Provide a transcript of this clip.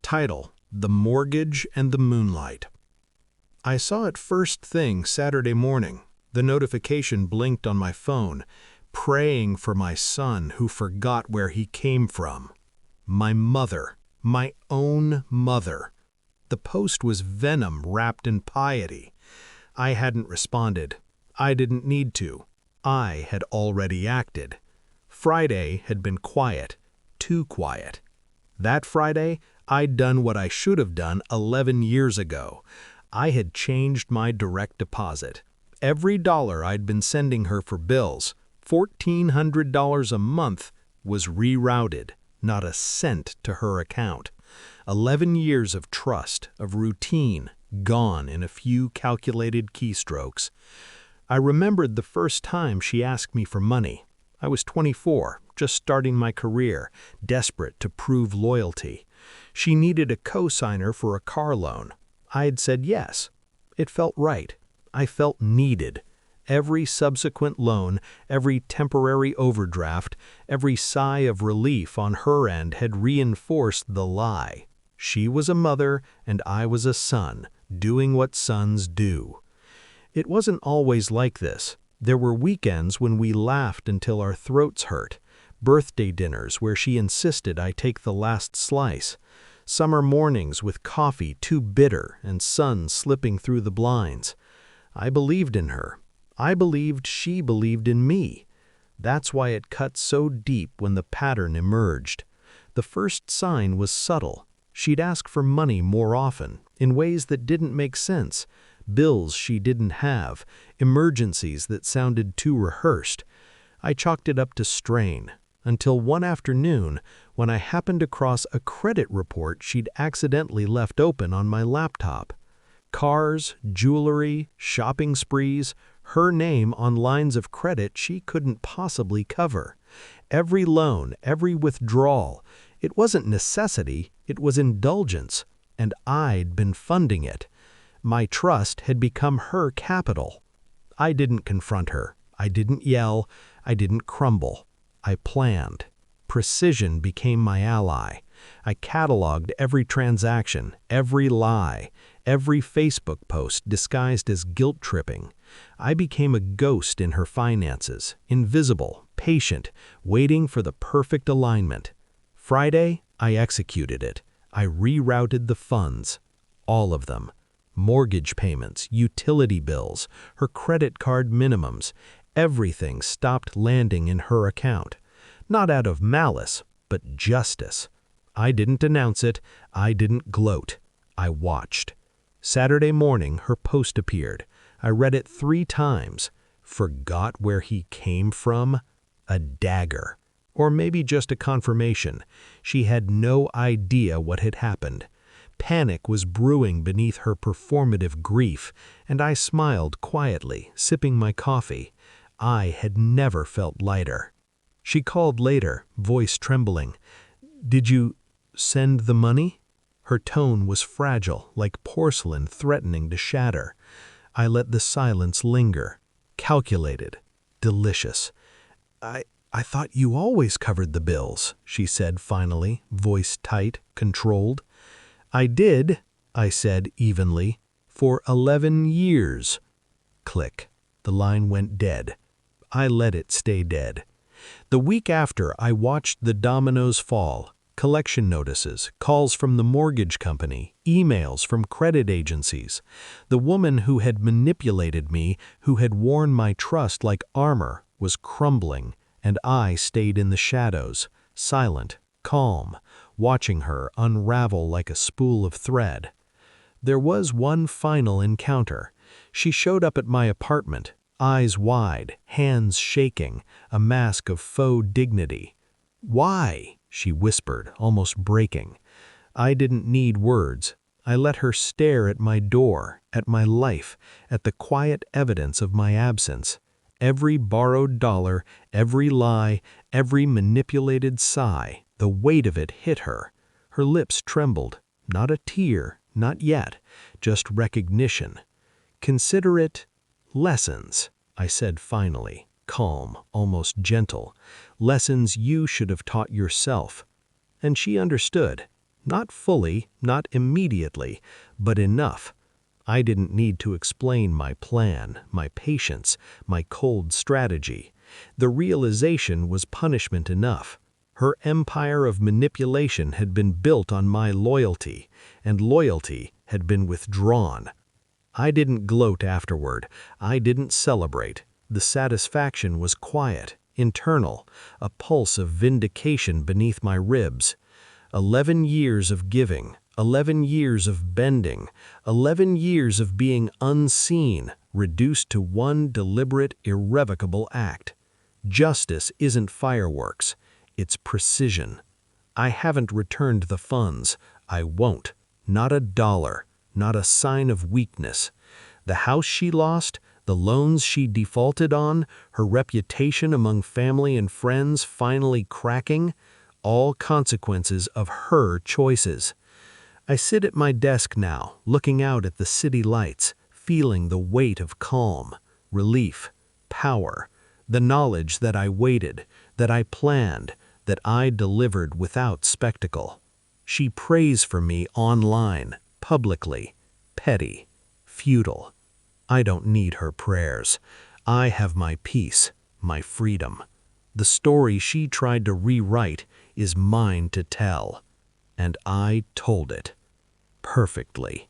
Title: The Mortgage and the Moonlight. I saw it first thing Saturday morning. The notification blinked on my phone, praying for my son who forgot where he came from. My mother, my own mother. The post was venom wrapped in piety. I hadn't responded. I didn't need to. I had already acted. Friday had been quiet, too quiet. That Friday, I'd done what I should have done 11 years ago. I had changed my direct deposit. Every dollar I'd been sending her for bills, $1,400 a month, was rerouted, not a cent to her account. 11 years of trust, of routine, gone in a few calculated keystrokes. I remembered the first time she asked me for money. I was 24, just starting my career, desperate to prove loyalty. She needed a co-signer for a car loan. I had said yes. It felt right. I felt needed. Every subsequent loan, every temporary overdraft, every sigh of relief on her end had reinforced the lie. She was a mother and I was a son, doing what sons do. It wasn't always like this. There were weekends when we laughed until our throats hurt, birthday dinners where she insisted I take the last slice, summer mornings with coffee too bitter and sun slipping through the blinds. I believed in her. I believed she believed in me. That's why it cut so deep when the pattern emerged. The first sign was subtle. She'd ask for money more often, in ways that didn't make sense. Bills she didn't have, emergencies that sounded too rehearsed. I chalked it up to strain, until one afternoon when I happened across a credit report she'd accidentally left open on my laptop. Cars, jewelry, shopping sprees, her name on lines of credit she couldn't possibly cover. Every loan, every withdrawal, it wasn't necessity, it was indulgence, and I'd been funding it. My trust had become her capital. I didn't confront her. I didn't yell. I didn't crumble. I planned. Precision became my ally. I cataloged every transaction, every lie, every Facebook post disguised as guilt-tripping. I became a ghost in her finances, invisible, patient, waiting for the perfect alignment. Friday, I executed it. I rerouted the funds. All of them. Mortgage payments, utility bills, her credit card minimums, everything stopped landing in her account. Not out of malice, but justice. I didn't announce it. I didn't gloat. I watched. Saturday morning, her post appeared. I read it 3 times. Forgot where he came from? A dagger. Or maybe just a confirmation. She had no idea what had happened. Panic was brewing beneath her performative grief, and I smiled quietly, sipping my coffee. I had never felt lighter. She called later, voice trembling. "Did you send the money?" Her tone was fragile, like porcelain threatening to shatter. I let the silence linger. Calculated. Delicious. I thought you always covered the bills," she said finally, voice tight, controlled. "I did," I said evenly, "for 11 years. Click. The line went dead. I let it stay dead. The week after, I watched the dominoes fall. Collection notices, calls from the mortgage company, emails from credit agencies. The woman who had manipulated me, who had worn my trust like armor, was crumbling, and I stayed in the shadows, silent, calm, watching her unravel like a spool of thread. There was one final encounter. She showed up at my apartment, eyes wide, hands shaking, a mask of faux dignity. "Why?" she whispered, almost breaking. I didn't need words. I let her stare at my door, at my life, at the quiet evidence of my absence. Every borrowed dollar, every lie, every manipulated sigh, the weight of it hit her. Her lips trembled. Not a tear, not yet, just recognition. "Consider it lessons," I said finally, calm, almost gentle. "Lessons you should have taught yourself." And she understood. Not fully, not immediately, but enough. I didn't need to explain my plan, my patience, my cold strategy. The realization was punishment enough. Her empire of manipulation had been built on my loyalty, and loyalty had been withdrawn. I didn't gloat afterward. I didn't celebrate. The satisfaction was quiet, internal, a pulse of vindication beneath my ribs. 11 years of giving, 11 years of bending, 11 years of being unseen, reduced to one deliberate, irrevocable act. Justice isn't fireworks, it's precision. I haven't returned the funds. I won't. Not a dollar. Not a sign of weakness. The house she lost, the loans she defaulted on, her reputation among family and friends finally cracking, all consequences of her choices. I sit at my desk now, looking out at the city lights, feeling the weight of calm, relief, power, the knowledge that I waited, that I planned, that I delivered without spectacle. She prays for me online, publicly, petty, futile. I don't need her prayers. I have my peace, my freedom. The story she tried to rewrite is mine to tell, and I told it perfectly.